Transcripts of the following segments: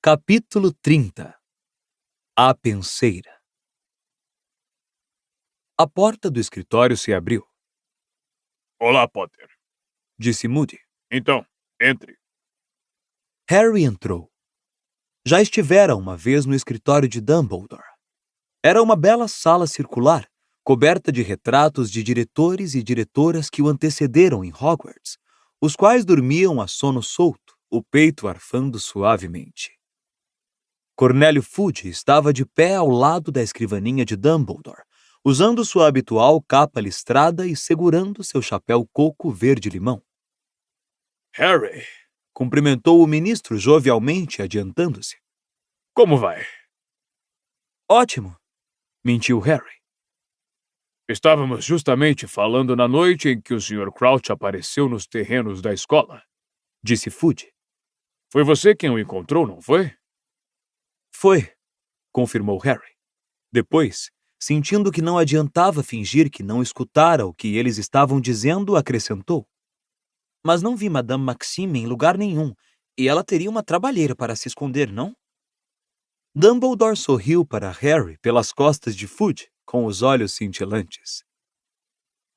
Capítulo 30. A penseira. A porta do escritório se abriu. Olá, Potter. Disse Moody. Então, entre. Harry entrou. Já estivera uma vez no escritório de Dumbledore. Era uma bela sala circular, coberta de retratos de diretores e diretoras que o antecederam em Hogwarts, os quais dormiam a sono solto, o peito arfando suavemente. Cornélio Fudge estava de pé ao lado da escrivaninha de Dumbledore, usando sua habitual capa listrada e segurando seu chapéu coco verde-limão. Harry, Cumprimentou o ministro jovialmente, adiantando-se. como vai? Ótimo, mentiu Harry. Estávamos justamente falando na noite em que o Sr. Crouch apareceu nos terrenos da escola, Disse Fudge. Foi você quem o encontrou, não foi? Foi, confirmou Harry. Depois, sentindo que não adiantava fingir que não escutara o que eles estavam dizendo, acrescentou. Mas não vi Madame Maxime em lugar nenhum, e ela teria uma trabalheira para se esconder, não? Dumbledore sorriu para Harry pelas costas de Fudge, com os olhos cintilantes.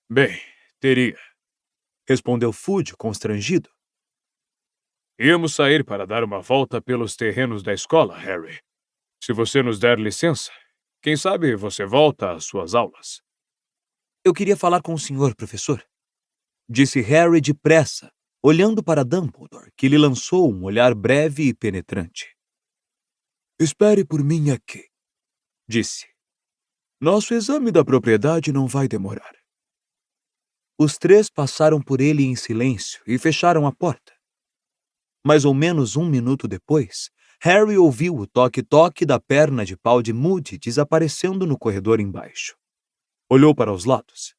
Bem, teria. Respondeu Fudge, constrangido. Íamos sair para dar uma volta pelos terrenos da escola, Harry. Se você nos der licença, quem sabe você volta às suas aulas. Eu queria falar com o senhor, professor. Disse Harry depressa, olhando para Dumbledore, que lhe lançou um olhar breve e penetrante. Espere por mim aqui, disse. Nosso exame da propriedade não vai demorar. Os três passaram por ele em silêncio e fecharam a porta. Mais ou menos 1 minuto depois, Harry ouviu o toque-toque da perna de pau de Moody desaparecendo no corredor embaixo. Olhou para os lados.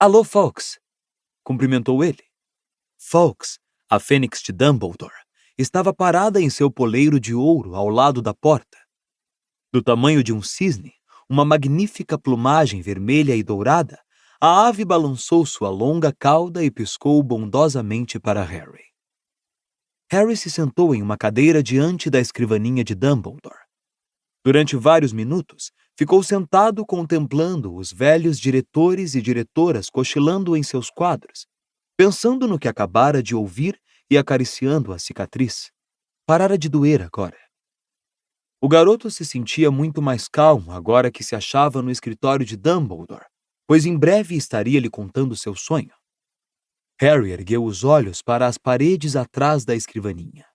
Alô, Fawkes! Cumprimentou ele. Fawkes, a fênix de Dumbledore, estava parada em seu poleiro de ouro ao lado da porta. Do tamanho de um cisne, uma magnífica plumagem vermelha e dourada, a ave balançou sua longa cauda e piscou bondosamente para Harry. Harry se sentou em uma cadeira diante da escrivaninha de Dumbledore. Durante vários minutos, ficou sentado contemplando os velhos diretores e diretoras cochilando em seus quadros, pensando no que acabara de ouvir e acariciando a cicatriz. Parara de doer agora. O garoto se sentia muito mais calmo agora que se achava no escritório de Dumbledore, pois em breve estaria lhe contando seu sonho. Harry ergueu os olhos para as paredes atrás da escrivaninha.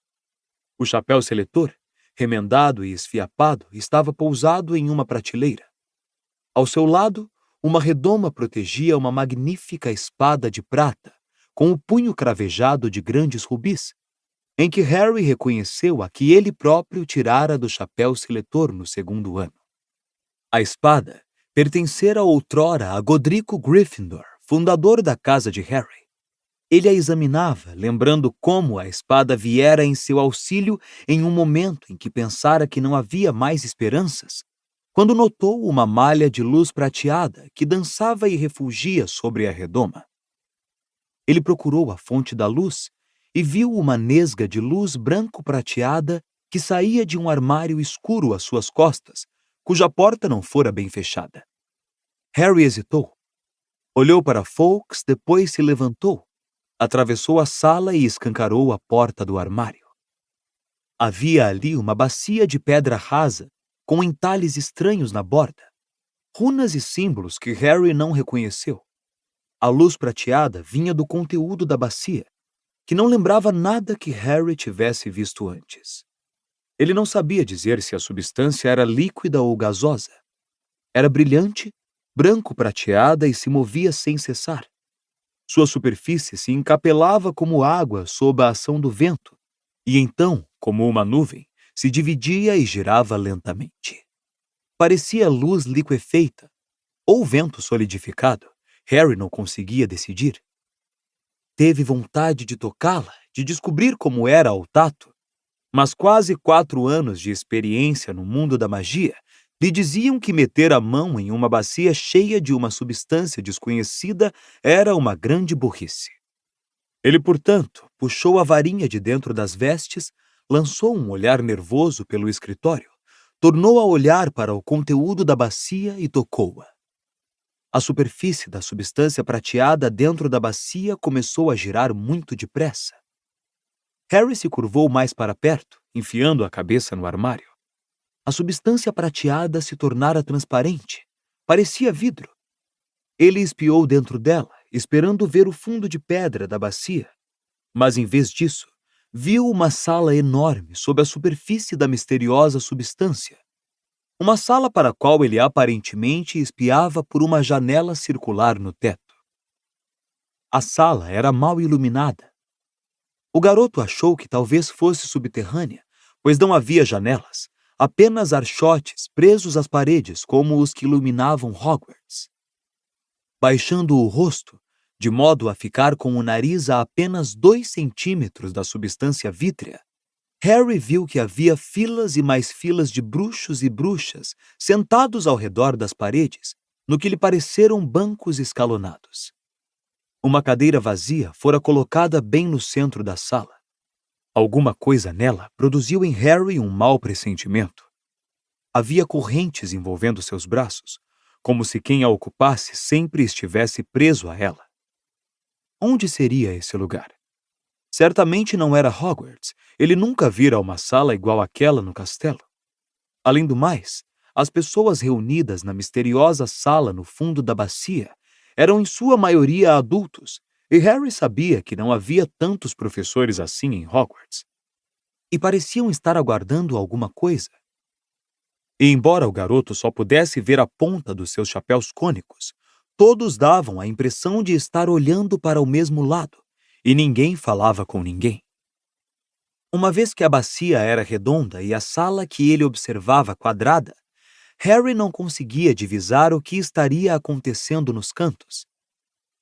O chapéu seletor, remendado e esfiapado, estava pousado em uma prateleira. Ao seu lado, uma redoma protegia uma magnífica espada de prata, com o punho cravejado de grandes rubis, em que Harry reconheceu a que ele próprio tirara do chapéu seletor no 2º ano. A espada pertencera outrora a Godrico Gryffindor, fundador da casa de Harry. Ele a examinava, lembrando como a espada viera em seu auxílio em um momento em que pensara que não havia mais esperanças, quando notou uma malha de luz prateada que dançava e refugia sobre a redoma. Ele procurou a fonte da luz e viu uma nesga de luz branco-prateada que saía de um armário escuro às suas costas, cuja porta não fora bem fechada. Harry hesitou. Olhou para Fawkes, depois se levantou, atravessou a sala e escancarou a porta do armário. Havia ali uma bacia de pedra rasa, com entalhes estranhos na borda, runas e símbolos que Harry não reconheceu. A luz prateada vinha do conteúdo da bacia, que não lembrava nada que Harry tivesse visto antes. Ele não sabia dizer se a substância era líquida ou gasosa. Era brilhante, branco-prateada e se movia sem cessar. Sua superfície se encapelava como água sob a ação do vento, e então, como uma nuvem, se dividia e girava lentamente. Parecia luz liquefeita, ou vento solidificado. Harry não conseguia decidir. Teve vontade de tocá-la, de descobrir como era ao tato, mas quase 4 anos de experiência no mundo da magia lhe diziam que meter a mão em uma bacia cheia de uma substância desconhecida era uma grande burrice. Ele, portanto, puxou a varinha de dentro das vestes, lançou um olhar nervoso pelo escritório, tornou a olhar para o conteúdo da bacia e tocou-a. A superfície da substância prateada dentro da bacia começou a girar muito depressa. Harry se curvou mais para perto, enfiando a cabeça no armário. A substância prateada se tornara transparente. Parecia vidro. Ele espiou dentro dela, esperando ver o fundo de pedra da bacia. Mas, em vez disso, viu uma sala enorme sob a superfície da misteriosa substância. Uma sala para a qual ele aparentemente espiava por uma janela circular no teto. A sala era mal iluminada. O garoto achou que talvez fosse subterrânea, pois não havia janelas, apenas archotes presos às paredes como os que iluminavam Hogwarts. Baixando o rosto, de modo a ficar com o nariz a apenas 2 centímetros da substância vítrea, Harry viu que havia filas e mais filas de bruxos e bruxas sentados ao redor das paredes, no que lhe pareceram bancos escalonados. Uma cadeira vazia fora colocada bem no centro da sala. Alguma coisa nela produziu em Harry um mau pressentimento. Havia correntes envolvendo seus braços, como se quem a ocupasse sempre estivesse preso a ela. Onde seria esse lugar? Certamente não era Hogwarts. Ele nunca vira uma sala igual àquela no castelo. Além do mais, as pessoas reunidas na misteriosa sala no fundo da bacia eram em sua maioria adultos, e Harry sabia que não havia tantos professores assim em Hogwarts. E pareciam estar aguardando alguma coisa. E embora o garoto só pudesse ver a ponta dos seus chapéus cônicos, todos davam a impressão de estar olhando para o mesmo lado, e ninguém falava com ninguém. Uma vez que a bacia era redonda e a sala que ele observava quadrada, Harry não conseguia divisar o que estaria acontecendo nos cantos.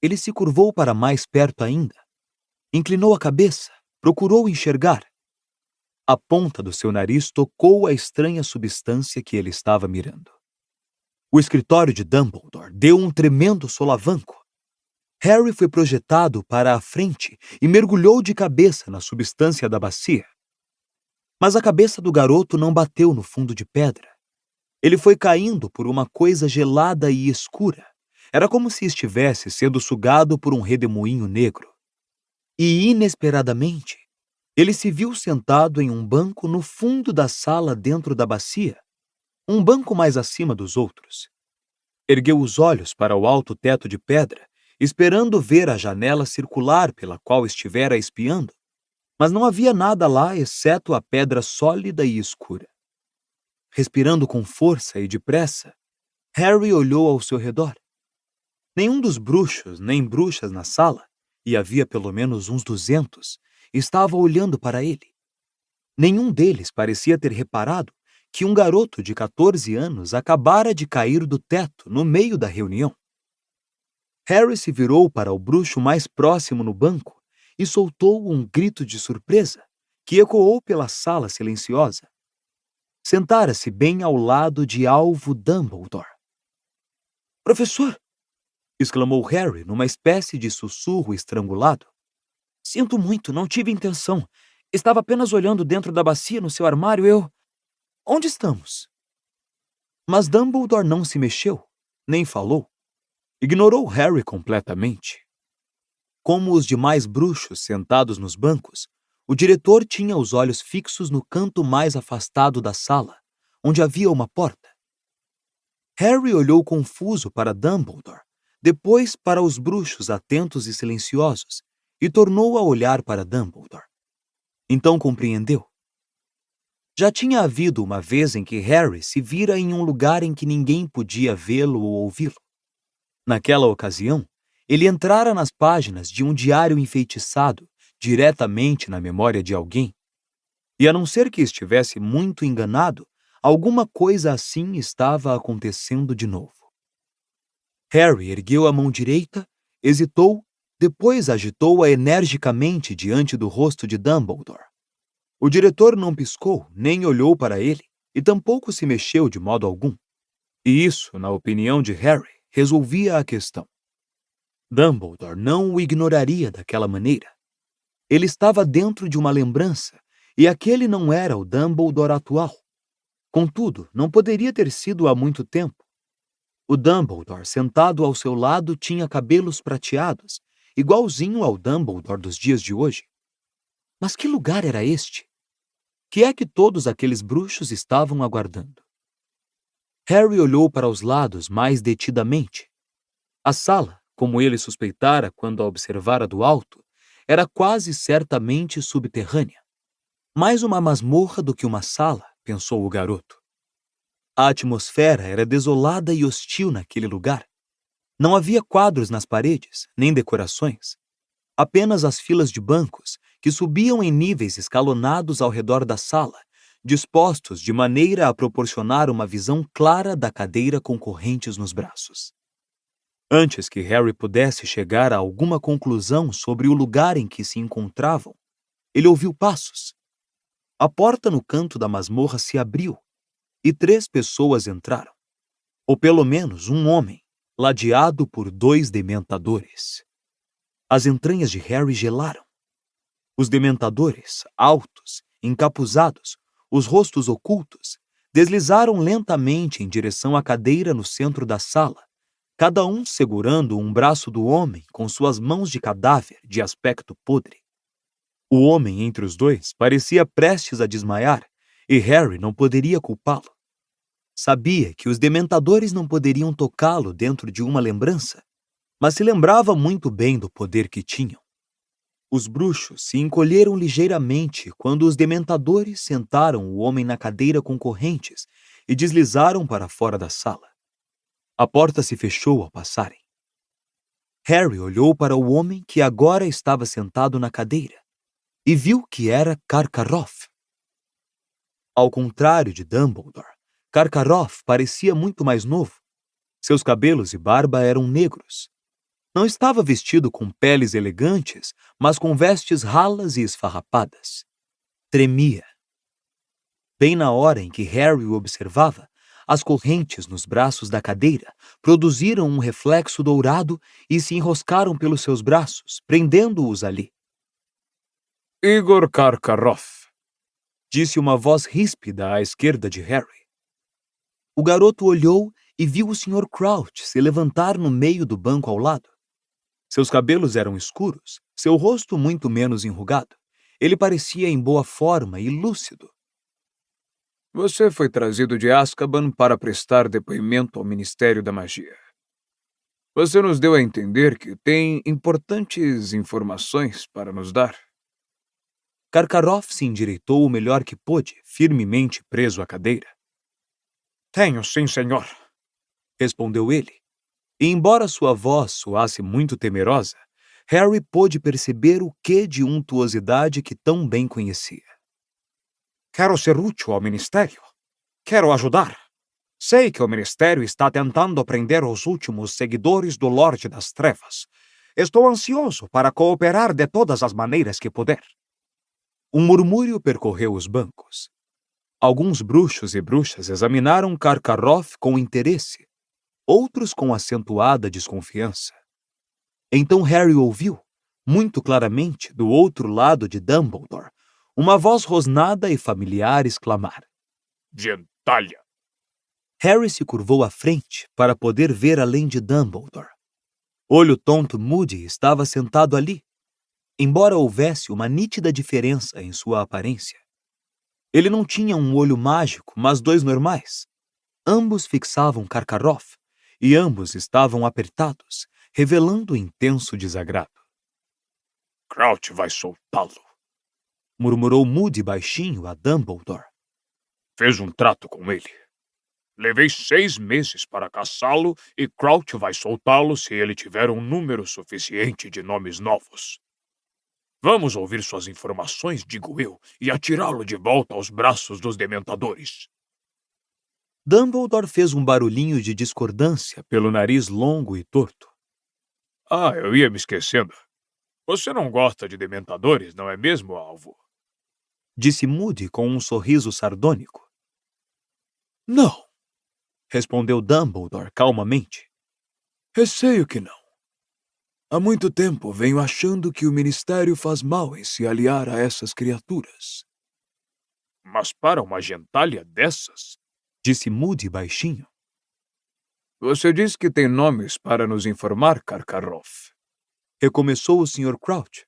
Ele se curvou para mais perto ainda. Inclinou a cabeça, procurou enxergar. A ponta do seu nariz tocou a estranha substância que ele estava mirando. O escritório de Dumbledore deu um tremendo solavanco. Harry foi projetado para a frente e mergulhou de cabeça na substância da bacia. Mas a cabeça do garoto não bateu no fundo de pedra. Ele foi caindo por uma coisa gelada e escura. Era como se estivesse sendo sugado por um redemoinho negro. E, inesperadamente, ele se viu sentado em um banco no fundo da sala dentro da bacia, um banco mais acima dos outros. Ergueu os olhos para o alto teto de pedra, esperando ver a janela circular pela qual estivera espiando, mas não havia nada lá exceto a pedra sólida e escura. Respirando com força e depressa, Harry olhou ao seu redor. Nenhum dos bruxos nem bruxas na sala, e havia pelo menos uns 200, estava olhando para ele. Nenhum deles parecia ter reparado que um garoto de 14 anos acabara de cair do teto no meio da reunião. Harry se virou para o bruxo mais próximo no banco e soltou um grito de surpresa que ecoou pela sala silenciosa. Sentara-se bem ao lado de Alvo Dumbledore. "Professor!" exclamou Harry numa espécie de sussurro estrangulado. "Sinto muito, não tive intenção. Estava apenas olhando dentro da bacia no seu armário. Onde estamos?" Mas Dumbledore não se mexeu, nem falou. Ignorou Harry completamente. Como os demais bruxos sentados nos bancos, o diretor tinha os olhos fixos no canto mais afastado da sala, onde havia uma porta. Harry olhou confuso para Dumbledore, depois para os bruxos atentos e silenciosos, e tornou a olhar para Dumbledore. Então compreendeu. Já tinha havido uma vez em que Harry se vira em um lugar em que ninguém podia vê-lo ou ouvi-lo. Naquela ocasião, ele entrara nas páginas de um diário enfeitiçado diretamente na memória de alguém. E a não ser que estivesse muito enganado, alguma coisa assim estava acontecendo de novo. Harry ergueu a mão direita, hesitou, depois agitou-a energicamente diante do rosto de Dumbledore. O diretor não piscou, nem olhou para ele, e tampouco se mexeu de modo algum. E isso, na opinião de Harry, resolvia a questão. Dumbledore não o ignoraria daquela maneira. Ele estava dentro de uma lembrança, E aquele não era o Dumbledore atual. Contudo, não poderia ter sido há muito tempo. O Dumbledore sentado ao seu lado tinha cabelos prateados, igualzinho ao Dumbledore dos dias de hoje. Mas que lugar era este? Que é que todos aqueles bruxos estavam aguardando? Harry olhou para os lados mais detidamente. A sala, como ele suspeitara quando a observara do alto, era quase certamente subterrânea. Mais uma masmorra do que uma sala, pensou o garoto. A atmosfera era desolada e hostil naquele lugar. Não havia quadros nas paredes, nem decorações. Apenas as filas de bancos que subiam em níveis escalonados ao redor da sala, dispostos de maneira a proporcionar uma visão clara da cadeira com correntes nos braços. Antes que Harry pudesse chegar a alguma conclusão sobre o lugar em que se encontravam, ele ouviu passos. A porta no canto da masmorra se abriu e 3 pessoas entraram. Ou pelo menos um homem, ladeado por 2 dementadores. As entranhas de Harry gelaram. Os dementadores, altos, encapuzados, os rostos ocultos, deslizaram lentamente em direção à cadeira no centro da sala, cada um segurando um braço do homem com suas mãos de cadáver de aspecto podre. O homem entre os 2 parecia prestes a desmaiar, e Harry não poderia culpá-lo. Sabia que os dementadores não poderiam tocá-lo dentro de uma lembrança, mas se lembrava muito bem do poder que tinham. Os bruxos se encolheram ligeiramente quando os dementadores sentaram o homem na cadeira com correntes e deslizaram para fora da sala. A porta se fechou ao passarem. Harry olhou para o homem que agora estava sentado na cadeira e viu que era Karkaroff. Ao contrário de Dumbledore, Karkaroff parecia muito mais novo. Seus cabelos e barba eram negros. Não estava vestido com peles elegantes, mas com vestes ralas e esfarrapadas. Tremia. Bem na hora em que Harry o observava, as correntes nos braços da cadeira produziram um reflexo dourado e se enroscaram pelos seus braços, prendendo-os ali. Igor Karkaroff, Disse uma voz ríspida à esquerda de Harry. O garoto olhou e viu o Sr. Crouch se levantar no meio do banco ao lado. Seus cabelos eram escuros, seu rosto muito menos enrugado. Ele parecia em boa forma e lúcido. você foi trazido de Azkaban para prestar depoimento ao Ministério da Magia. Você nos deu a entender que tem importantes informações para nos dar. Karkaroff se endireitou o melhor que pôde, firmemente preso à cadeira. Tenho, sim, senhor, Respondeu ele. E embora sua voz soasse muito temerosa, Harry pôde perceber o quê de untuosidade que tão bem conhecia. Quero ser útil ao Ministério. Quero ajudar. Sei que o Ministério está tentando prender os últimos seguidores do Lorde das Trevas. Estou ansioso para cooperar de todas as maneiras que puder. Um murmúrio percorreu os bancos. Alguns bruxos e bruxas examinaram Karkaroff com interesse, outros com acentuada desconfiança. Então Harry ouviu, muito claramente, do outro lado de Dumbledore, uma voz rosnada e familiar exclamar: Gentalha! Harry se curvou à frente para poder ver além de Dumbledore. Olho tonto Moody estava sentado ali, embora houvesse uma nítida diferença em sua aparência. Ele não tinha um olho mágico, mas 2 normais. Ambos fixavam Karkaroff, e ambos estavam apertados, revelando intenso desagrado. Crouch vai soltá-lo, Murmurou Moody baixinho a Dumbledore. Fez um trato com ele. Levei 6 meses para caçá-lo e Crouch vai soltá-lo se ele tiver um número suficiente de nomes novos. Vamos ouvir suas informações, digo eu, e atirá-lo de volta aos braços dos dementadores. Dumbledore fez um barulhinho de discordância pelo nariz longo e torto. Eu ia me esquecendo. Você não gosta de dementadores, não é mesmo, alvo? Disse Moody com um sorriso sardônico. Não, respondeu Dumbledore calmamente. Receio que não. Há muito tempo venho achando que o Ministério faz mal em se aliar a essas criaturas. Mas para uma gentalha dessas, disse Moody baixinho. você diz que tem nomes para nos informar, Karkaroff. Recomeçou o Sr. Crouch.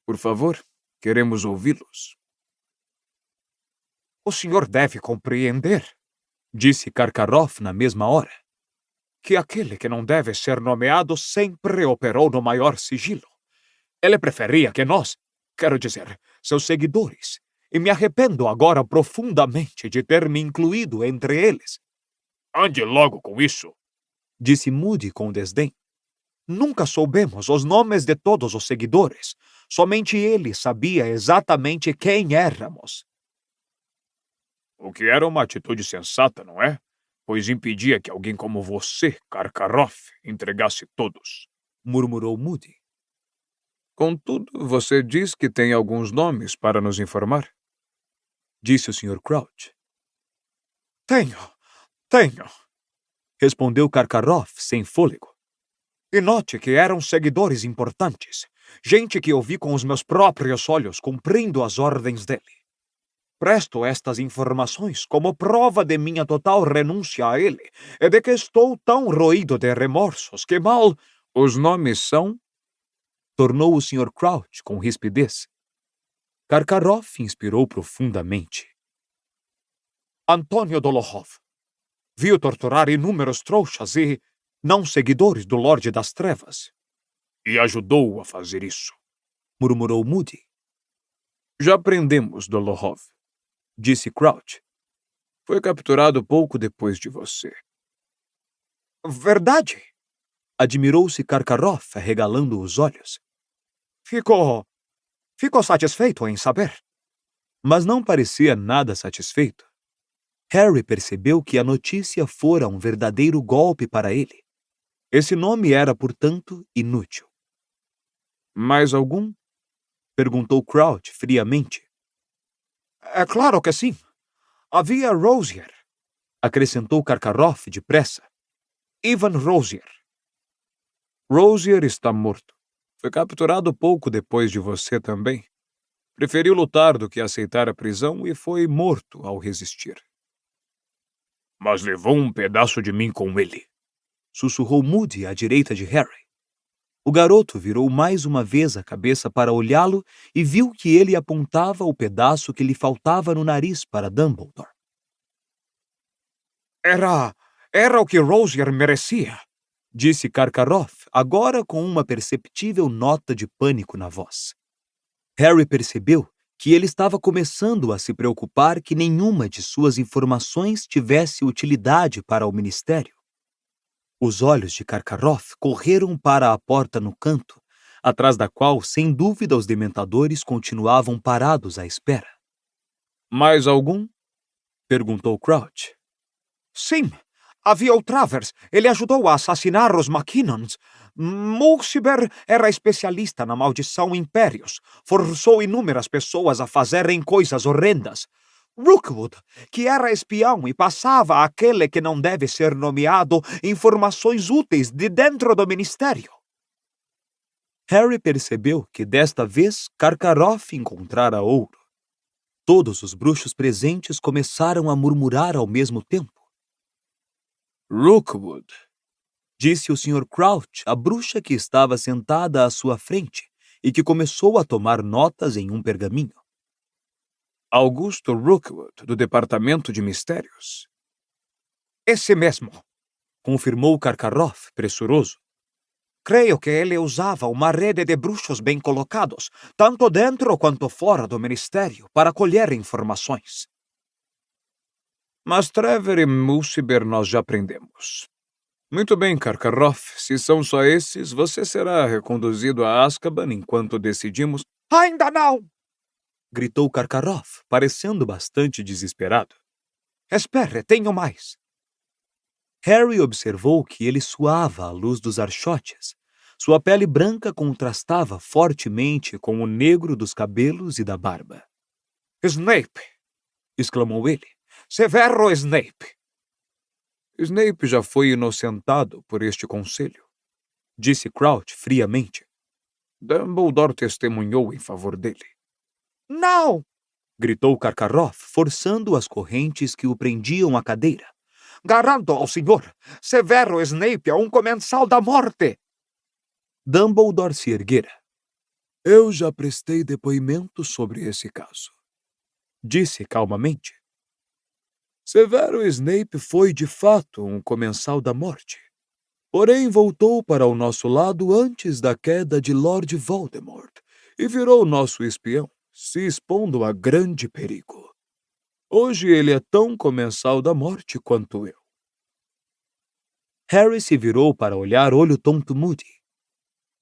Por favor, queremos ouvi-los. O senhor deve compreender, Disse Karkaroff na mesma hora. que aquele que não deve ser nomeado sempre operou no maior sigilo. Ele preferia que nós, quero dizer, seus seguidores, e me arrependo agora profundamente de ter me incluído entre eles. Ande logo com isso, Disse Moody com desdém. Nunca soubemos os nomes de todos os seguidores. Somente ele sabia exatamente quem éramos. o que era uma atitude sensata, não é? Pois impedia que alguém como você, Karkaroff, entregasse todos. Murmurou Moody. Contudo, você diz que tem alguns nomes para nos informar? Disse o Sr. Crouch. Tenho. Respondeu Karkaroff sem fôlego. E note que eram seguidores importantes. Gente que eu vi com os meus próprios olhos cumprindo as ordens dele. Presto estas informações como prova de minha total renúncia a ele e de que estou tão roído de remorsos que mal... Os nomes são? Tornou o Sr. Crouch com rispidez. Karkaroff inspirou profundamente. Antônio Dolohov. Viu torturar inúmeros trouxas e não seguidores do Lorde das Trevas. E ajudou-o a fazer isso. Murmurou Moody. Já prendemos Dolohov, Disse Crouch. foi capturado pouco depois de você. Verdade? Admirou-se Karkaroff, arregalando os olhos. Ficou satisfeito em saber. Mas não parecia nada satisfeito. Harry percebeu que a notícia fora um verdadeiro golpe para ele. Esse nome era, portanto, inútil. Mais algum? Perguntou Crouch friamente. É claro que sim. Havia Rosier. Acrescentou Karkaroff depressa. Ivan Rosier. Rosier está morto. Foi capturado pouco depois de você também. Preferiu lutar do que aceitar a prisão e foi morto ao resistir. Mas levou um pedaço de mim com ele. Sussurrou Moody à direita de Harry. O garoto virou mais uma vez a cabeça para olhá-lo e viu que ele apontava o pedaço que lhe faltava no nariz para Dumbledore. Era o que Rosier merecia. Disse Karkaroff, agora com uma perceptível nota de pânico na voz. Harry percebeu que ele estava começando a se preocupar que nenhuma de suas informações tivesse utilidade para o Ministério. Os olhos de Karkaroff correram para a porta no canto, atrás da qual, sem dúvida, os dementadores continuavam parados à espera. Mais algum? Perguntou Crouch. Sim, havia o Travers. Ele ajudou a assassinar os McKinnons. Mulciber era especialista na maldição impérios. Forçou inúmeras pessoas a fazerem coisas horrendas. Rookwood, que era espião e passava àquele que não deve ser nomeado informações úteis de dentro do Ministério. Harry percebeu que desta vez Karkaroff encontrara ouro. Todos os bruxos presentes começaram a murmurar ao mesmo tempo. Rookwood, Disse o Sr. Crouch, a bruxa que estava sentada à sua frente e que começou a tomar notas em um pergaminho. Augusto Rookwood, do Departamento de Mistérios. Esse mesmo. Confirmou Karkaroff, pressuroso. Creio que ele usava uma rede de bruxos bem colocados, tanto dentro quanto fora do Ministério, para colher informações. Mas Trevor e Mulciber nós já prendemos. Muito bem, Karkaroff. Se são só esses, você será reconduzido a Azkaban enquanto decidimos... Ainda não! Gritou Karkaroff, parecendo bastante desesperado. Espere, tenho mais. Harry observou que ele suava à luz dos archotes. Sua pele branca contrastava fortemente com o negro dos cabelos e da barba. Snape! Exclamou ele. Severo Snape! Snape já foi inocentado por este conselho, Disse Crouch friamente. Dumbledore testemunhou em favor dele. Não! gritou Karkaroff, forçando as correntes que o prendiam à cadeira. Garanto ao senhor, Severo Snape é um comensal da morte. Dumbledore se erguera. Eu já prestei depoimento sobre esse caso, disse calmamente. Severo Snape foi, de fato, um comensal da morte. Porém, voltou para o nosso lado antes da queda de Lord Voldemort e virou nosso espião, se expondo a grande perigo. Hoje ele é tão comensal da morte quanto eu. Harry se virou para olhar Olho Tonto Moody.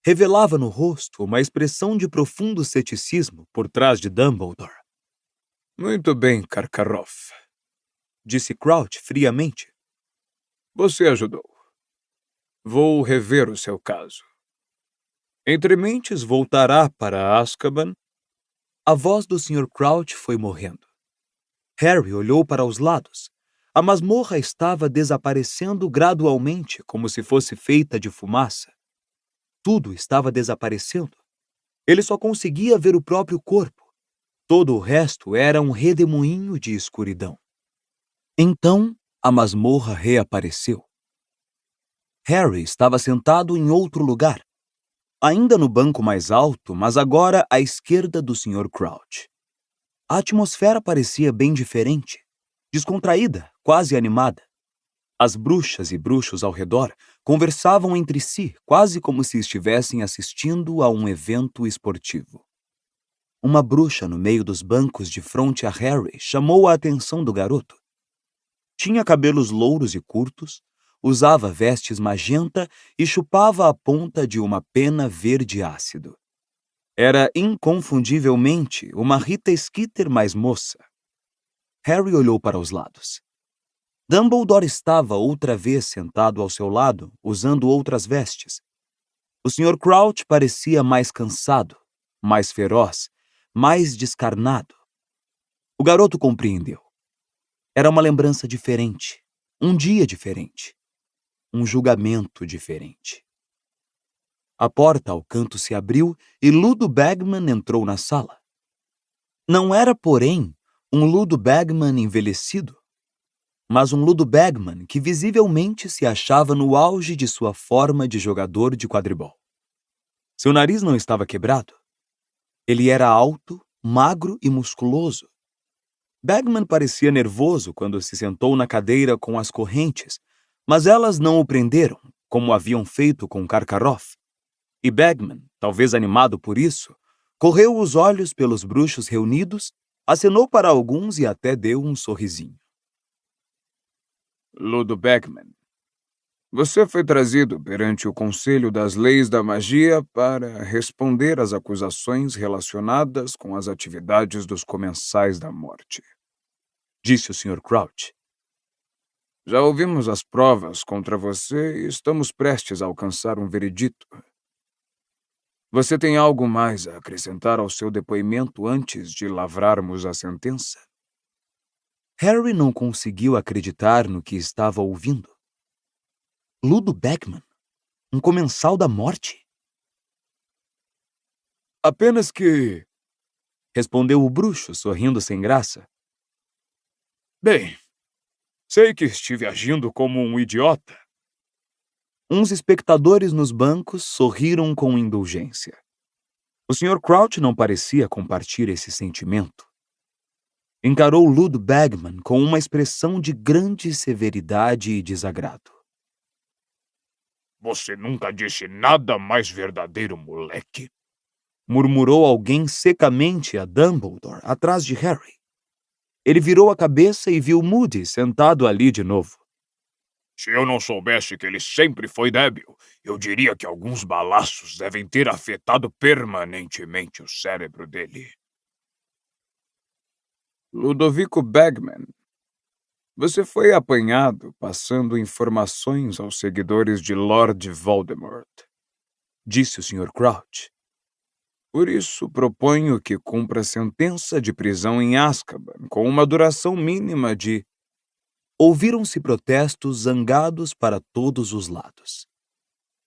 Revelava no rosto uma expressão de profundo ceticismo por trás de Dumbledore. Muito bem, Karkaroff, disse Crouch friamente. Você ajudou. Vou rever o seu caso. Entre mentes voltará para Azkaban. A voz do Sr. Crouch foi morrendo. Harry olhou para os lados. A masmorra estava desaparecendo gradualmente, como se fosse feita de fumaça. Tudo estava desaparecendo. Ele só conseguia ver o próprio corpo. Todo o resto era um redemoinho de escuridão. Então, a masmorra reapareceu. Harry estava sentado em outro lugar, ainda no banco mais alto, mas agora à esquerda do Sr. Crouch. A atmosfera parecia bem diferente, descontraída, quase animada. As bruxas e bruxos ao redor conversavam entre si, quase como se estivessem assistindo a um evento esportivo. Uma bruxa no meio dos bancos de frente a Harry chamou a atenção do garoto. Tinha cabelos louros e curtos, usava vestes magenta e chupava a ponta de uma pena verde ácido. Era inconfundivelmente uma Rita Skeeter mais moça. Harry olhou para os lados. Dumbledore estava outra vez sentado ao seu lado, usando outras vestes. O Sr. Crouch parecia mais cansado, mais feroz, mais descarnado. O garoto compreendeu. Era uma lembrança diferente, um dia diferente, um julgamento diferente. A porta ao canto se abriu e Ludo Bagman entrou na sala. Não era, porém, um Ludo Bagman envelhecido, mas um Ludo Bagman que visivelmente se achava no auge de sua forma de jogador de quadribol. Seu nariz não estava quebrado. Ele era alto, magro e musculoso. Bagman parecia nervoso quando se sentou na cadeira com as correntes, mas elas não o prenderam, como haviam feito com Karkaroff. E Bagman, talvez animado por isso, correu os olhos pelos bruxos reunidos, acenou para alguns e até deu um sorrisinho. Ludo Bagman, você foi trazido perante o Conselho das Leis da Magia para responder às acusações relacionadas com as atividades dos Comensais da Morte, disse o Sr. Crouch. Já ouvimos as provas contra você e estamos prestes a alcançar um veredito. Você tem algo mais a acrescentar ao seu depoimento antes de lavrarmos a sentença? Harry não conseguiu acreditar no que estava ouvindo. Ludo Bagman, um comensal da morte? Apenas que... respondeu o bruxo, sorrindo sem graça. Bem, sei que estive agindo como um idiota. Uns espectadores nos bancos sorriram com indulgência. O Sr. Crouch não parecia compartilhar esse sentimento. Encarou Ludo Bagman com uma expressão de grande severidade e desagrado. Você nunca disse nada mais verdadeiro, moleque, murmurou alguém secamente a Dumbledore, atrás de Harry. Ele virou a cabeça e viu Moody sentado ali de novo. Se eu não soubesse que ele sempre foi débil, eu diria que alguns balaços devem ter afetado permanentemente o cérebro dele. Ludovico Bagman, você foi apanhado passando informações aos seguidores de Lord Voldemort, disse o Sr. Crouch. Por isso, proponho que cumpra sentença de prisão em Azkaban, com uma duração mínima de... Ouviram-se protestos zangados para todos os lados.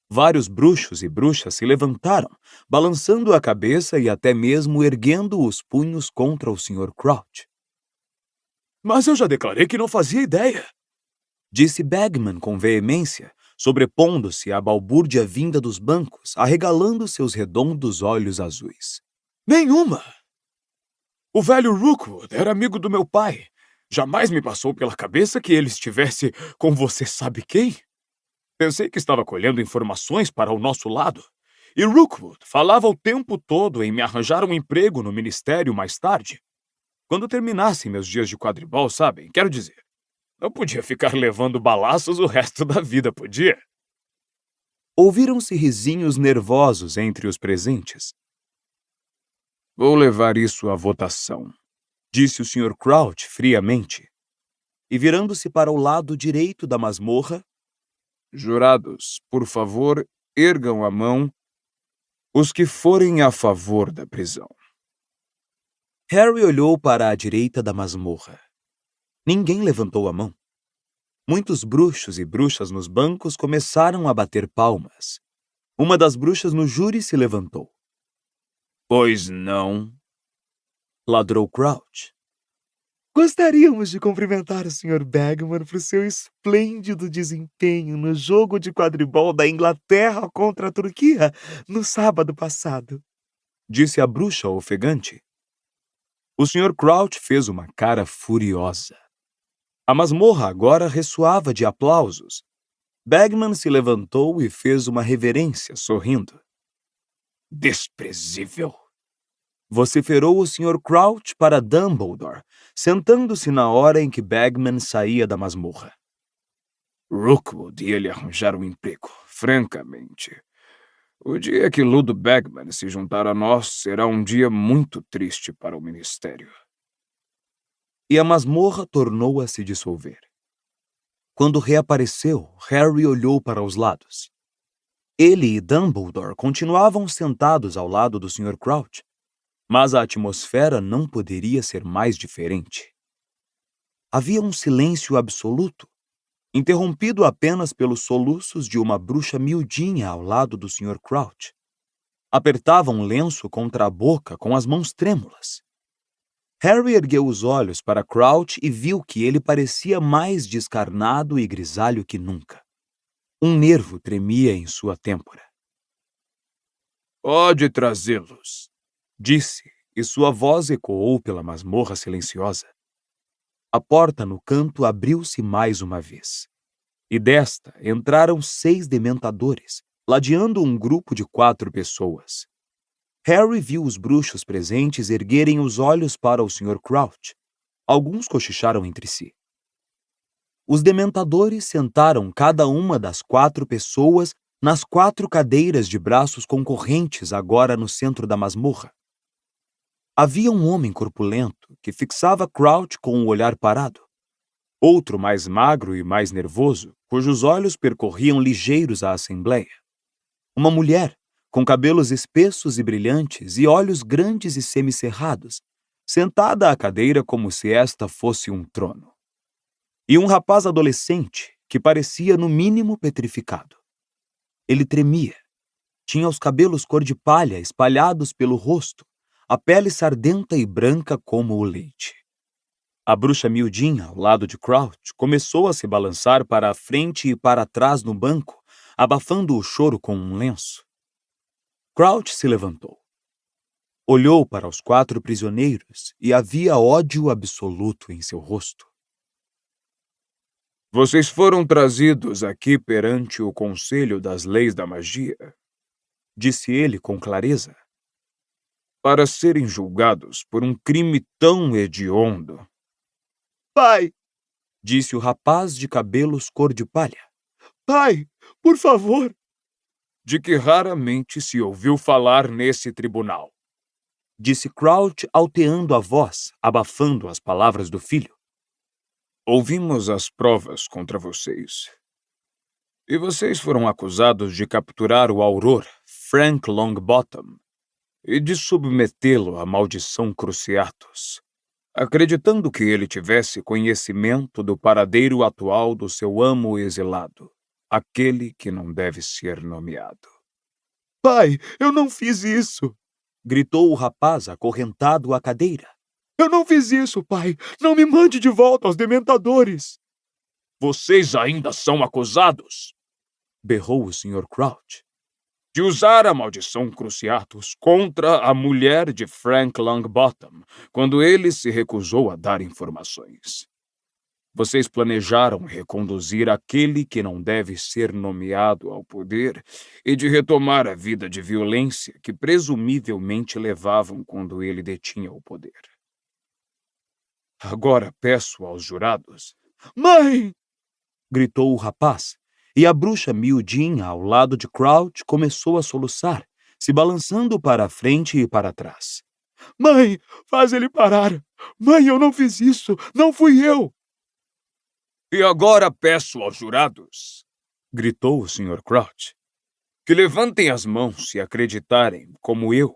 Vários bruxos e bruxas se levantaram, balançando a cabeça e até mesmo erguendo os punhos contra o Sr. Crouch. Mas eu já declarei que não fazia ideia, disse Bagman com veemência, sobrepondo-se à balbúrdia vinda dos bancos, arregalando seus redondos olhos azuis. Nenhuma! O velho Rookwood era amigo do meu pai. Jamais me passou pela cabeça que ele estivesse com você sabe quem. Pensei que estava colhendo informações para o nosso lado. E Rookwood falava o tempo todo em me arranjar um emprego no ministério mais tarde. Quando terminassem meus dias de quadribol, sabem? Quero dizer, não podia ficar levando balaços o resto da vida, podia? Ouviram-se risinhos nervosos entre os presentes. Vou levar isso à votação, disse o Sr. Crouch friamente. E virando-se para o lado direito da masmorra, jurados, por favor, ergam a mão os que forem a favor da prisão. Harry olhou para a direita da masmorra. Ninguém levantou a mão. Muitos bruxos e bruxas nos bancos começaram a bater palmas. Uma das bruxas no júri se levantou. Pois não, ladrou Crouch. Gostaríamos de cumprimentar o Sr. Bagman por seu esplêndido desempenho no jogo de quadribol da Inglaterra contra a Turquia no sábado passado, disse a bruxa ofegante. O Sr. Crouch fez uma cara furiosa. A masmorra agora ressoava de aplausos. Bagman se levantou e fez uma reverência, sorrindo. Desprezível! Vociferou o Sr. Crouch para Dumbledore, sentando-se na hora em que Bagman saía da masmorra. Rookwood ia lhe arranjar um emprego, francamente. O dia que Ludo Bagman se juntar a nós será um dia muito triste para o Ministério. E a masmorra tornou a se dissolver. Quando reapareceu, Harry olhou para os lados. Ele e Dumbledore continuavam sentados ao lado do Sr. Crouch, mas a atmosfera não poderia ser mais diferente. Havia um silêncio absoluto, interrompido apenas pelos soluços de uma bruxa miudinha ao lado do Sr. Crouch. Apertava um lenço contra a boca com as mãos trêmulas. Harry ergueu os olhos para Crouch e viu que ele parecia mais descarnado e grisalho que nunca. Um nervo tremia em sua têmpora. Pode trazê-los, disse, e sua voz ecoou pela masmorra silenciosa. A porta no canto abriu-se mais uma vez. E desta entraram 6 dementadores, ladeando um grupo de 4 pessoas. Harry viu os bruxos presentes erguerem os olhos para o Sr. Crouch. Alguns cochicharam entre si. Os dementadores sentaram cada uma das 4 pessoas nas 4 cadeiras de braços concorrentes agora no centro da masmorra. Havia um homem corpulento que fixava Crouch com o olhar parado. Outro mais magro e mais nervoso, cujos olhos percorriam ligeiros a assembleia. Uma mulher, com cabelos espessos e brilhantes e olhos grandes e semicerrados, sentada à cadeira como se esta fosse um trono. E um rapaz adolescente que parecia no mínimo petrificado. Ele tremia. Tinha os cabelos cor de palha espalhados pelo rosto, a pele sardenta e branca como o leite. A bruxa miudinha, ao lado de Crouch, começou a se balançar para a frente e para trás no banco, abafando o choro com um lenço. Crouch se levantou. Olhou para os 4 prisioneiros e havia ódio absoluto em seu rosto. Vocês foram trazidos aqui perante o Conselho das Leis da Magia, disse ele com clareza, para serem julgados por um crime tão hediondo. Pai, disse o rapaz de cabelos cor de palha. Pai, por favor. De que raramente se ouviu falar nesse tribunal, disse Crouch alteando a voz, abafando as palavras do filho. Ouvimos as provas contra vocês. E vocês foram acusados de capturar o Auror, Frank Longbottom, e de submetê-lo à maldição Cruciatus, acreditando que ele tivesse conhecimento do paradeiro atual do seu amo exilado, aquele que não deve ser nomeado. Pai, eu não fiz isso! Gritou o rapaz acorrentado à cadeira. Eu não fiz isso, pai! Não me mande de volta aos dementadores! Vocês ainda são acusados, berrou o Sr. Crouch, de usar a maldição Cruciatus contra a mulher de Frank Longbottom, quando ele se recusou a dar informações. Vocês planejaram reconduzir aquele que não deve ser nomeado ao poder e de retomar a vida de violência que presumivelmente levavam quando ele detinha o poder. Agora peço aos jurados... Mãe! Gritou o rapaz, e a bruxa miudinha ao lado de Crouch começou a soluçar, se balançando para a frente e para trás. Mãe, faz ele parar! Mãe, eu não fiz isso! Não fui eu! E agora peço aos jurados, gritou o Sr. Crouch, que levantem as mãos se acreditarem, como eu,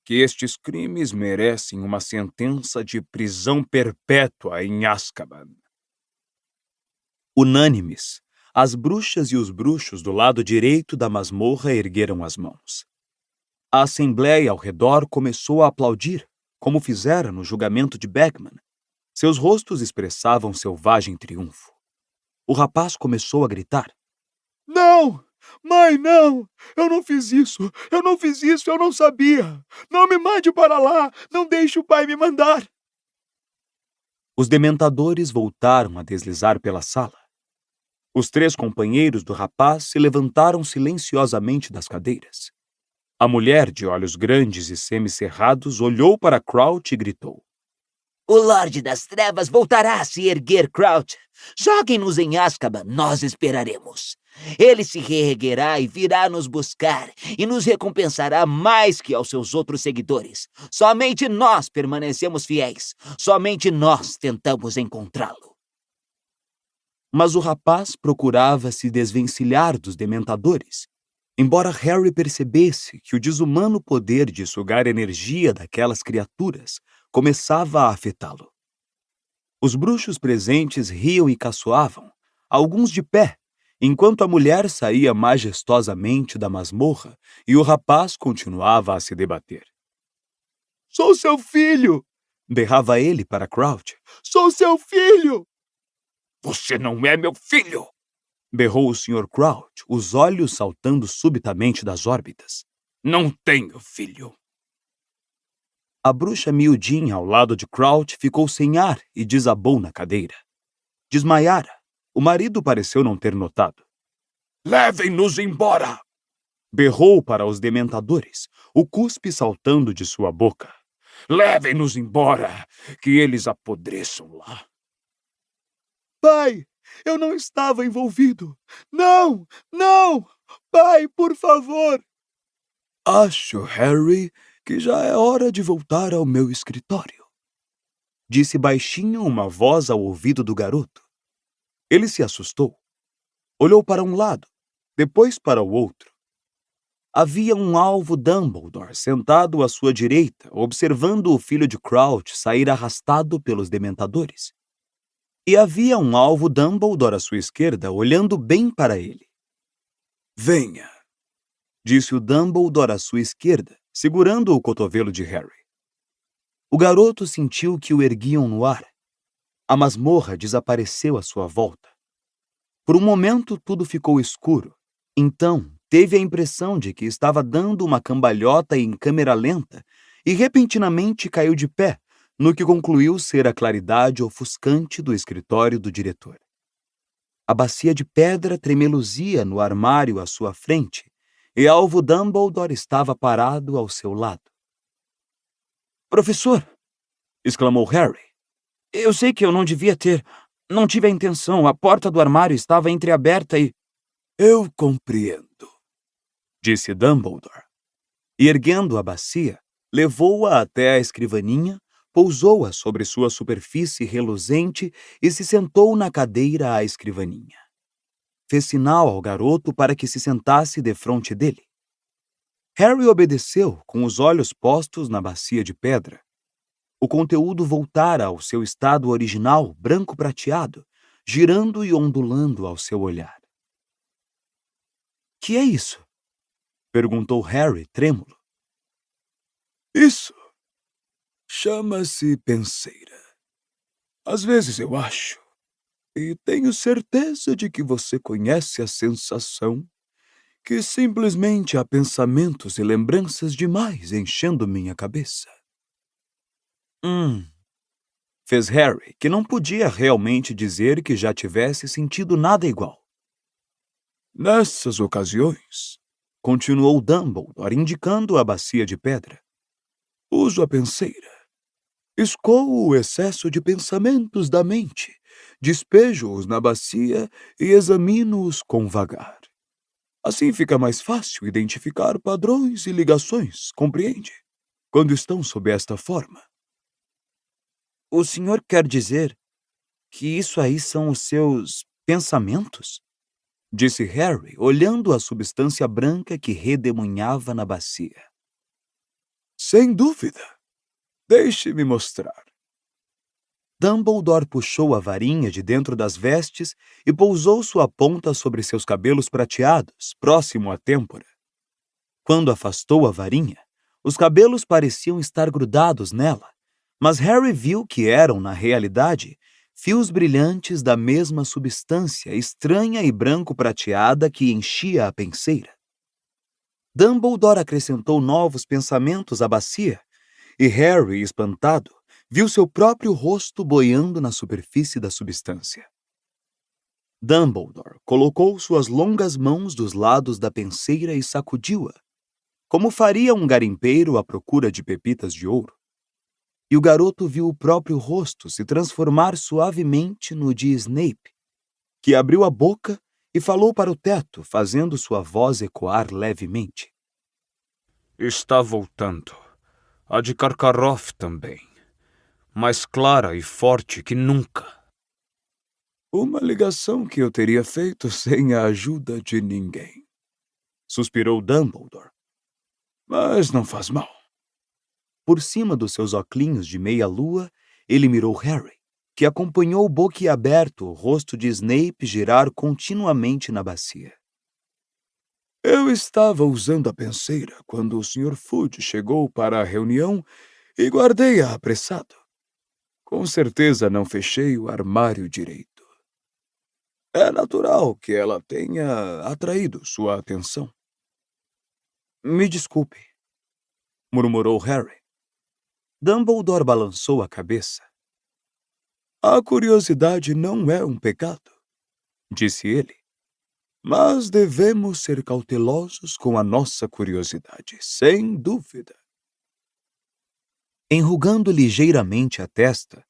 que estes crimes merecem uma sentença de prisão perpétua em Azkaban. Unânimes, as bruxas e os bruxos do lado direito da masmorra ergueram as mãos. A assembleia ao redor começou a aplaudir, como fizera no julgamento de Bagman. Seus rostos expressavam selvagem triunfo. O rapaz começou a gritar. Não! Mãe, não! Eu não fiz isso! Eu não fiz isso! Eu não sabia! Não me mande para lá! Não deixe o pai me mandar! Os dementadores voltaram a deslizar pela sala. Os 3 companheiros do rapaz se levantaram silenciosamente das cadeiras. A mulher, de olhos grandes e semicerrados, olhou para Crouch e gritou. O Lorde das Trevas voltará a se erguer, Crouch. Joguem-nos em Azkaban, nós esperaremos. Ele se reerguerá e virá nos buscar, e nos recompensará mais que aos seus outros seguidores. Somente nós permanecemos fiéis. Somente nós tentamos encontrá-lo. Mas o rapaz procurava se desvencilhar dos dementadores, embora Harry percebesse que o desumano poder de sugar energia daquelas criaturas começava a afetá-lo. Os bruxos presentes riam e caçoavam, alguns de pé, enquanto a mulher saía majestosamente da masmorra e o rapaz continuava a se debater. Sou seu filho! Berrava ele para Crouch. Sou seu filho! Você não é meu filho! Berrou o Sr. Crouch, os olhos saltando subitamente das órbitas. Não tenho filho! A bruxa miudinha ao lado de Crouch ficou sem ar e desabou na cadeira. Desmaiara. O marido pareceu não ter notado. Levem-nos embora! Berrou para os dementadores, o cuspe saltando de sua boca. Levem-nos embora, que eles apodreçam lá. Pai, eu não estava envolvido. Não, não! Pai, por favor! Acho, Harry, que já é hora de voltar ao meu escritório. Disse baixinho uma voz ao ouvido do garoto. Ele se assustou. Olhou para um lado, depois para o outro. Havia um alvo Dumbledore sentado à sua direita, observando o filho de Crouch sair arrastado pelos dementadores. E havia um alvo Dumbledore à sua esquerda, olhando bem para ele. Venha, disse o Dumbledore à sua esquerda, segurando o cotovelo de Harry. O garoto sentiu que o erguiam no ar. A masmorra desapareceu à sua volta. Por um momento, tudo ficou escuro. Então, teve a impressão de que estava dando uma cambalhota em câmera lenta e repentinamente caiu de pé, no que concluiu ser a claridade ofuscante do escritório do diretor. A bacia de pedra tremeluzia no armário à sua frente e alvo Dumbledore estava parado ao seu lado. Professor! Exclamou Harry. Eu sei que eu não devia ter... Não tive a intenção. A porta do armário estava entreaberta e... Eu compreendo, disse Dumbledore. E erguendo a bacia, levou-a até a escrivaninha, pousou-a sobre sua superfície reluzente e se sentou na cadeira à escrivaninha. Fez sinal ao garoto para que se sentasse defronte dele. Harry obedeceu, com os olhos postos na bacia de pedra. O conteúdo voltara ao seu estado original branco prateado, girando e ondulando ao seu olhar. Que é isso? Perguntou Harry, trêmulo. Isso chama-se penseira. Às vezes eu acho, e tenho certeza de que você conhece a sensação, que simplesmente há pensamentos e lembranças demais enchendo minha cabeça. Fez Harry, que não podia realmente dizer que já tivesse sentido nada igual. Nessas ocasiões, Continuou Dumbledore, indicando a bacia de pedra. uso a penseira. Escoo o excesso de pensamentos da mente, despejo-os na bacia e examino-os com vagar. Assim fica mais fácil identificar padrões e ligações, compreende? Quando estão sob esta forma. O senhor quer dizer que isso aí são os seus pensamentos? Disse Harry, olhando a substância branca que redemoinhava na bacia. Sem dúvida. Deixe-me mostrar. Dumbledore puxou a varinha de dentro das vestes e pousou sua ponta sobre seus cabelos prateados, próximo à têmpora. Quando afastou a varinha, os cabelos pareciam estar grudados nela, mas Harry viu que eram, na realidade, fios brilhantes da mesma substância estranha e branco-prateada que enchia a penseira. Dumbledore acrescentou novos pensamentos à bacia, e Harry, espantado, viu seu próprio rosto boiando na superfície da substância. Dumbledore colocou suas longas mãos dos lados da penseira e sacudiu-a, como faria um garimpeiro à procura de pepitas de ouro. E o garoto viu o próprio rosto se transformar suavemente no de Snape, que abriu a boca e falou para o teto, fazendo sua voz ecoar levemente. Está voltando. A de Karkaroff também. Mais clara e forte que nunca. Uma ligação que eu teria feito sem a ajuda de ninguém. Suspirou Dumbledore. Mas não faz mal. Por cima dos seus óculos de meia-lua, ele mirou Harry, que acompanhou boquiaberto o rosto de Snape girar continuamente na bacia. Eu estava usando a penseira quando o Sr. Fudge chegou para a reunião e guardei-a apressado. Com certeza não fechei o armário direito. É natural que ela tenha atraído sua atenção. Me desculpe, murmurou Harry. Dumbledore balançou a cabeça. A curiosidade não é um pecado, disse ele. Mas devemos ser cautelosos com a nossa curiosidade, sem dúvida. Enrugando ligeiramente a testa,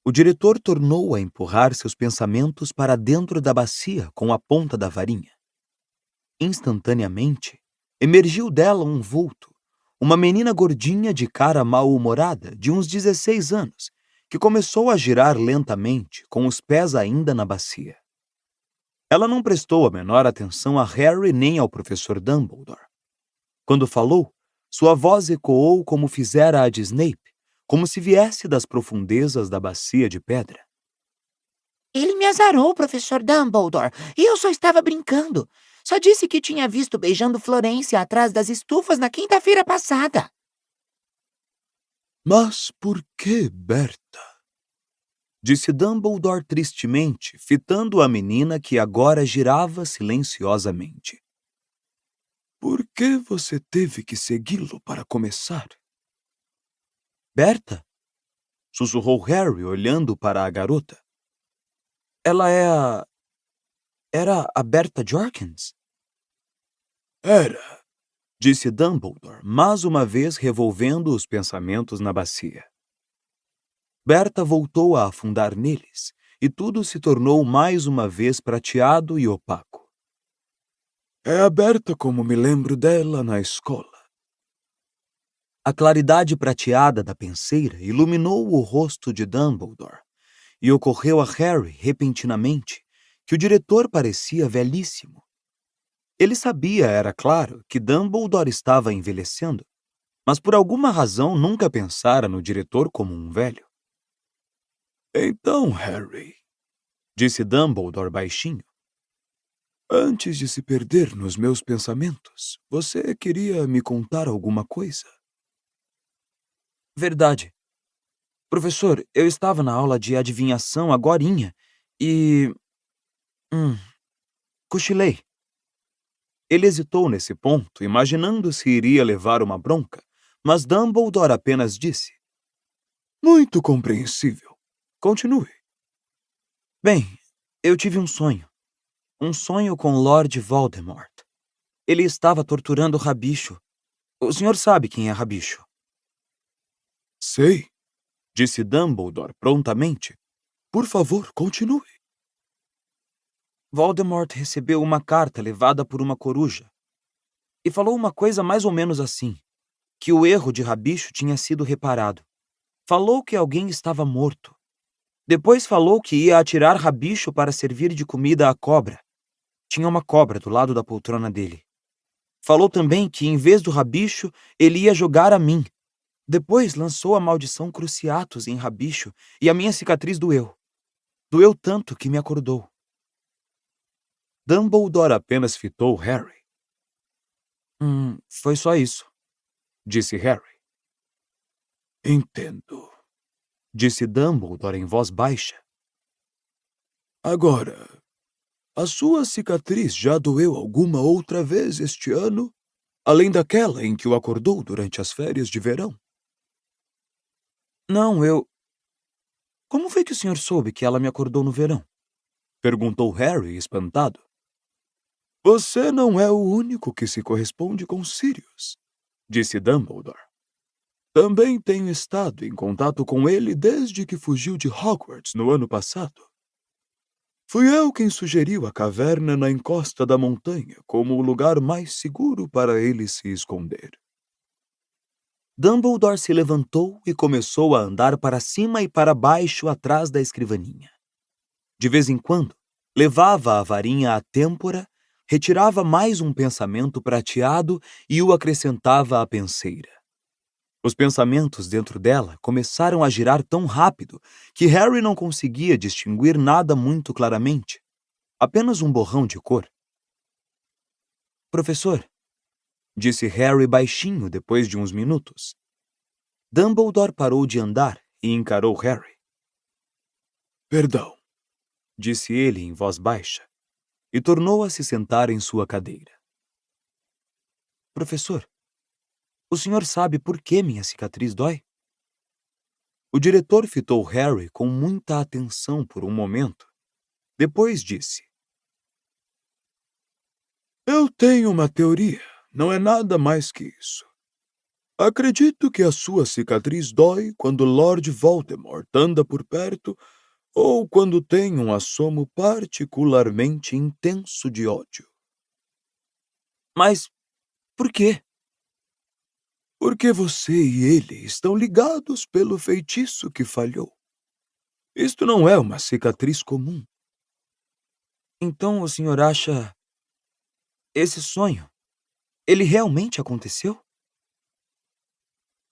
o diretor tornou a empurrar seus pensamentos para dentro da bacia com a ponta da varinha. Instantaneamente, emergiu dela um vulto, uma menina gordinha de cara mal-humorada, de uns 16 anos, que começou a girar lentamente, com os pés ainda na bacia. Ela não prestou a menor atenção a Harry nem ao professor Dumbledore. Quando falou, sua voz ecoou como fizera a de Snape, como se viesse das profundezas da bacia de pedra. Ele me azarou, professor Dumbledore, e eu só estava brincando. Só disse que tinha visto beijando Florência atrás das estufas na quinta-feira passada. Mas por que, Berta? Disse Dumbledore tristemente, fitando a menina que agora girava silenciosamente. Por que você teve que segui-lo para começar? Berta? Sussurrou Harry, olhando para a garota. Ela é a... Era a Berta Jorkins? Era, disse Dumbledore, mais uma vez revolvendo os pensamentos na bacia. Berta voltou a afundar neles, e tudo se tornou mais uma vez prateado e opaco. É a Berta como me lembro dela na escola. A claridade prateada da penseira iluminou o rosto de Dumbledore, e ocorreu a Harry, repentinamente, que o diretor parecia velhíssimo. Ele sabia, era claro, que Dumbledore estava envelhecendo, mas por alguma razão nunca pensara no diretor como um velho. Então, Harry, disse Dumbledore baixinho, Antes de se perder nos meus pensamentos, você queria me contar alguma coisa? Verdade. Professor, eu estava na aula de adivinhação agorinha e... Hum, cochilei. Ele hesitou nesse ponto, imaginando se iria levar uma bronca, mas Dumbledore apenas disse: Muito compreensível. Continue. Bem, eu tive um sonho. Um sonho com Lord Voldemort. Ele estava torturando Rabicho. O senhor sabe quem é Rabicho? Sei, disse Dumbledore prontamente. Por favor, continue. Voldemort recebeu uma carta levada por uma coruja e falou uma coisa mais ou menos assim, que o erro de Rabicho tinha sido reparado. Falou que alguém estava morto. Depois falou que ia atirar Rabicho para servir de comida à cobra. Tinha uma cobra do lado da poltrona dele. Falou também que, em vez do Rabicho, ele ia jogar a mim. Depois lançou a maldição Cruciatus em Rabicho e a minha cicatriz doeu. Doeu tanto que me acordou. Dumbledore apenas fitou Harry. Foi só isso, disse Harry. Entendo, disse Dumbledore em voz baixa. Agora, a sua cicatriz já doeu alguma outra vez este ano, além daquela em que o acordou durante as férias de verão? Não, Como foi que o senhor soube que ela me acordou no verão? Perguntou Harry, espantado. Você não é o único que se corresponde com Sirius, disse Dumbledore. Também tenho estado em contato com ele desde que fugiu de Hogwarts no ano passado. Fui eu quem sugeriu a caverna na encosta da montanha como o lugar mais seguro para ele se esconder. Dumbledore se levantou e começou a andar para cima e para baixo atrás da escrivaninha. De vez em quando, levava a varinha à têmpora, retirava mais um pensamento prateado e o acrescentava à penseira. Os pensamentos dentro dela começaram a girar tão rápido que Harry não conseguia distinguir nada muito claramente, apenas um borrão de cor. Professor, disse Harry baixinho depois de uns minutos. Dumbledore parou de andar e encarou Harry. Perdão, disse ele em voz baixa, e tornou a se sentar em sua cadeira. Professor, o senhor sabe por que minha cicatriz dói? O diretor fitou Harry com muita atenção por um momento. Depois disse: Eu tenho uma teoria, não é nada mais que isso. Acredito que a sua cicatriz dói quando Lord Voldemort anda por perto ou quando tem um assomo particularmente intenso de ódio. Mas por quê? Porque você e ele estão ligados pelo feitiço que falhou. Isto não é uma cicatriz comum. Então o senhor acha... Esse sonho, ele realmente aconteceu?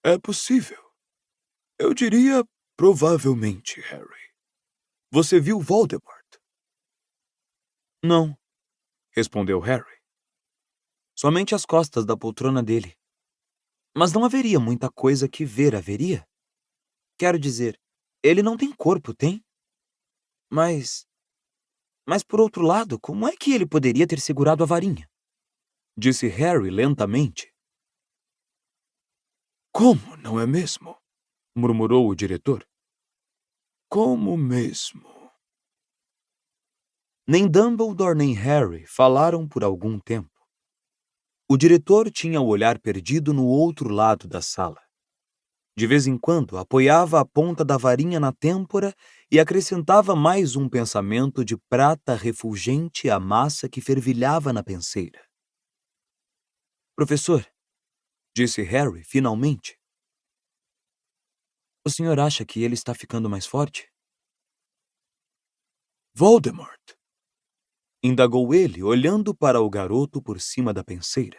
É possível. Eu diria provavelmente, Harry. Você viu Voldemort? Não, Respondeu Harry. somente as costas da poltrona dele. Mas não haveria muita coisa que ver, haveria? Quero dizer, ele não tem corpo, tem? Mas por outro lado, como é que ele poderia ter segurado a varinha? Disse Harry lentamente. Como, não é mesmo? Murmurou o diretor. Como mesmo? Nem Dumbledore nem Harry falaram por algum tempo. O diretor tinha o olhar perdido no outro lado da sala. De vez em quando, apoiava a ponta da varinha na têmpora e acrescentava mais um pensamento de prata refulgente à massa que fervilhava na penseira. Professor, disse Harry finalmente, o senhor acha que ele está ficando mais forte? Voldemort, indagou ele, olhando para o garoto por cima da penseira.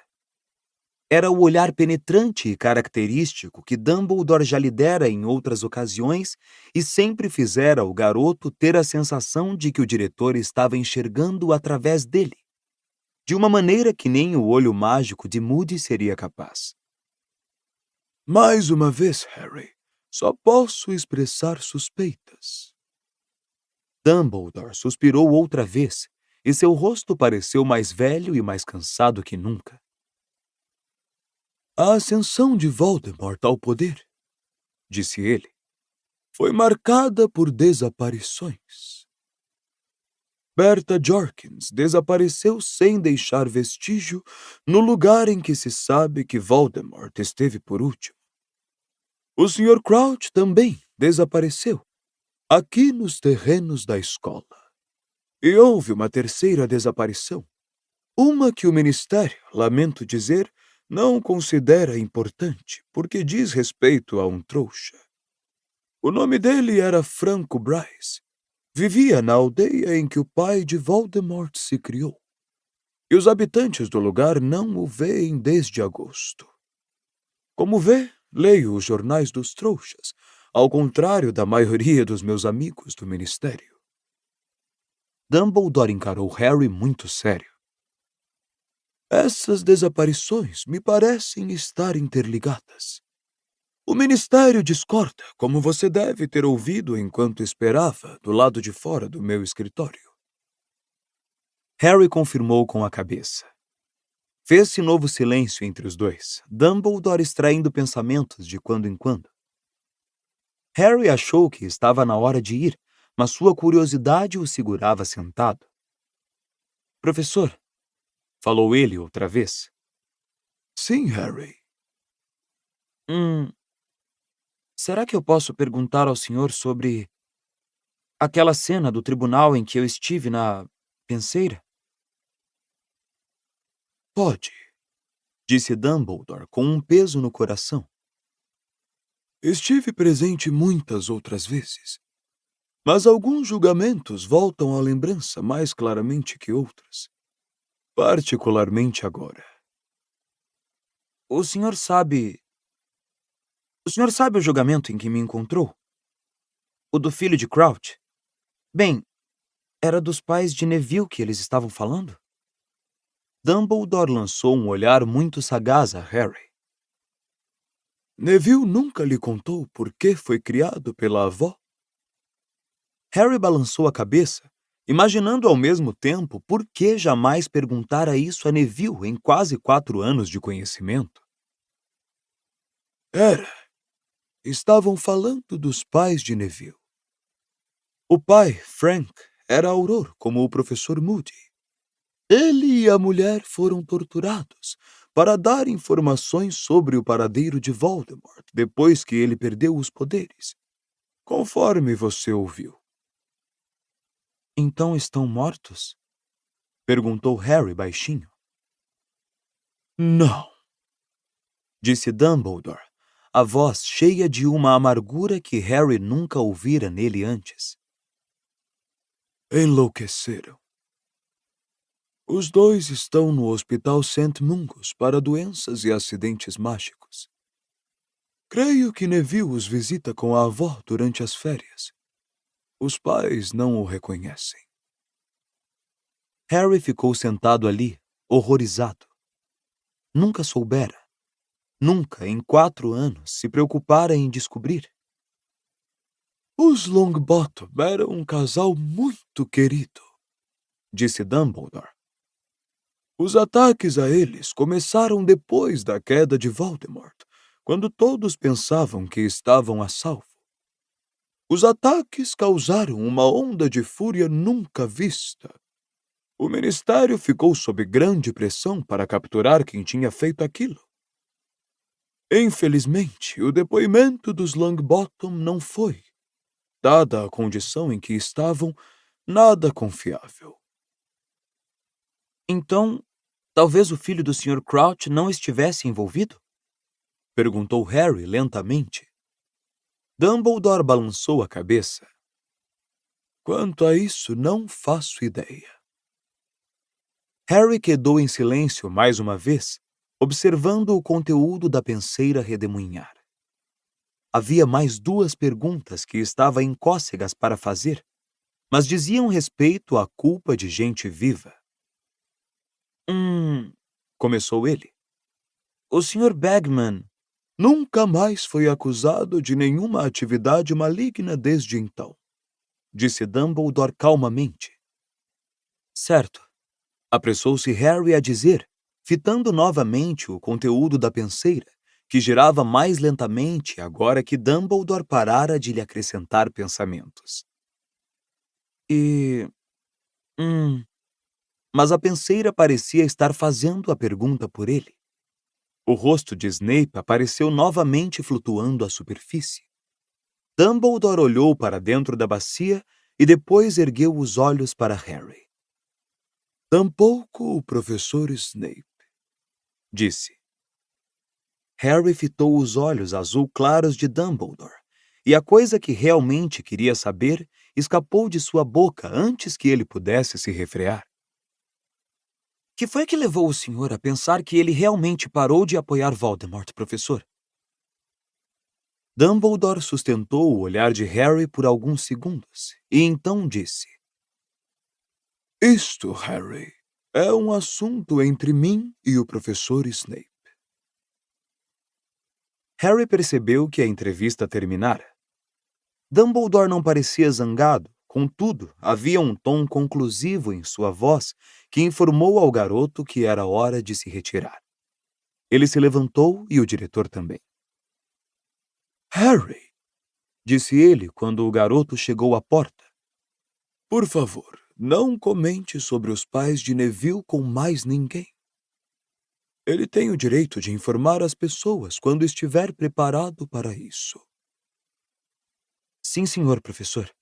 Era o olhar penetrante e característico que Dumbledore já lhe dera em outras ocasiões e sempre fizera o garoto ter a sensação de que o diretor estava enxergando através dele. de uma maneira que nem o olho mágico de Moody seria capaz. Mais uma vez, Harry, só posso expressar suspeitas. Dumbledore suspirou outra vez, e seu rosto pareceu mais velho e mais cansado que nunca. A ascensão de Voldemort ao poder, disse ele, foi marcada por desaparições. Bertha Jorkins desapareceu sem deixar vestígio no lugar em que se sabe que Voldemort esteve por último. O Sr. Crouch também desapareceu, aqui nos terrenos da escola. E houve uma terceira desaparição, uma que o Ministério, lamento dizer, não considera importante porque diz respeito a um trouxa. O nome dele era Franco Bryce. Vivia na aldeia em que o pai de Voldemort se criou. E os habitantes do lugar não o veem desde agosto. Como vê, leio os jornais dos trouxas, ao contrário da maioria dos meus amigos do Ministério. Dumbledore encarou Harry muito sério. Essas desaparições me parecem estar interligadas. O Ministério discorda, como você deve ter ouvido enquanto esperava do lado de fora do meu escritório. Harry confirmou com a cabeça. Fez-se novo silêncio entre os dois, Dumbledore extraindo pensamentos de quando em quando. Harry achou que estava na hora de ir, mas sua curiosidade o segurava sentado. Professor, falou ele outra vez. Sim, Harry. Será que eu posso perguntar ao senhor sobre aquela cena do tribunal em que eu estive na penseira? Pode, disse Dumbledore com um peso no coração. Estive presente muitas outras vezes, mas alguns julgamentos voltam à lembrança mais claramente que outros, particularmente agora. O senhor sabe o julgamento em que me encontrou? O do filho de Crouch? Bem, era dos pais de Neville que eles estavam falando? Dumbledore lançou um olhar muito sagaz a Harry. Neville nunca lhe contou por que foi criado pela avó? Harry balançou a cabeça, imaginando ao mesmo tempo por que jamais perguntara isso a Neville em quase 4 anos de conhecimento. Estavam falando dos pais de Neville. O pai, Frank, era auror como o professor Moody. Ele e a mulher foram torturados para dar informações sobre o paradeiro de Voldemort depois que ele perdeu os poderes, conforme você ouviu. Então estão mortos? Perguntou Harry baixinho. Não, disse Dumbledore, a voz cheia de uma amargura que Harry nunca ouvira nele antes. Enlouqueceram. Os dois estão no Hospital St. Mungus para doenças e acidentes mágicos. Creio que Neville os visita com a avó durante as férias. Os pais não o reconhecem. Harry ficou sentado ali, horrorizado. Nunca soubera. Nunca, em 4 anos, se preocupara em descobrir. Os Longbottom eram um casal muito querido, disse Dumbledore. Os ataques a eles começaram depois da queda de Voldemort, quando todos pensavam que estavam a salvo. Os ataques causaram uma onda de fúria nunca vista. O Ministério ficou sob grande pressão para capturar quem tinha feito aquilo. Infelizmente, o depoimento dos Longbottom não foi, dada a condição em que estavam, nada confiável. Então, talvez o filho do Sr. Crouch não estivesse envolvido? Perguntou Harry lentamente. Dumbledore balançou a cabeça. Quanto a isso, não faço ideia. Harry quedou em silêncio mais uma vez, observando o conteúdo da penseira redemoinhar. Havia mais 2 perguntas que estava em cócegas para fazer, mas diziam respeito à culpa de gente viva. Começou ele. O Sr. Bagman nunca mais foi acusado de nenhuma atividade maligna desde então, disse Dumbledore calmamente. Certo, apressou-se Harry a dizer, fitando novamente o conteúdo da penseira, que girava mais lentamente agora que Dumbledore parara de lhe acrescentar pensamentos. Mas a penseira parecia estar fazendo a pergunta por ele. O rosto de Snape apareceu novamente flutuando à superfície. Dumbledore olhou para dentro da bacia e depois ergueu os olhos para Harry. Tampouco o professor Snape, disse. Harry fitou os olhos azul claros de Dumbledore, e a coisa que realmente queria saber escapou de sua boca antes que ele pudesse se refrear. Que foi que levou o senhor a pensar que ele realmente parou de apoiar Voldemort, professor? Dumbledore sustentou o olhar de Harry por alguns segundos, e então disse. Isto, Harry, é um assunto entre mim e o professor Snape. Harry percebeu que a entrevista terminara. Dumbledore não parecia zangado, contudo, havia um tom conclusivo em sua voz que informou ao garoto que era hora de se retirar. Ele se levantou e o diretor também. Harry, disse ele quando o garoto chegou à porta. Por favor, não comente sobre os pais de Neville com mais ninguém. Ele tem o direito de informar as pessoas quando estiver preparado para isso. Sim, senhor professor,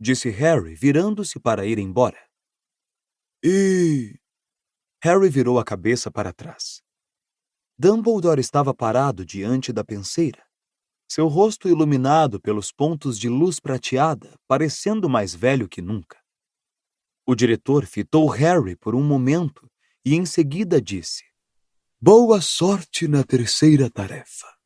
disse Harry, virando-se para ir embora. Harry virou a cabeça para trás. Dumbledore estava parado diante da penseira, seu rosto iluminado pelos pontos de luz prateada, parecendo mais velho que nunca. O diretor fitou Harry por um momento e em seguida disse: Boa sorte na terceira tarefa.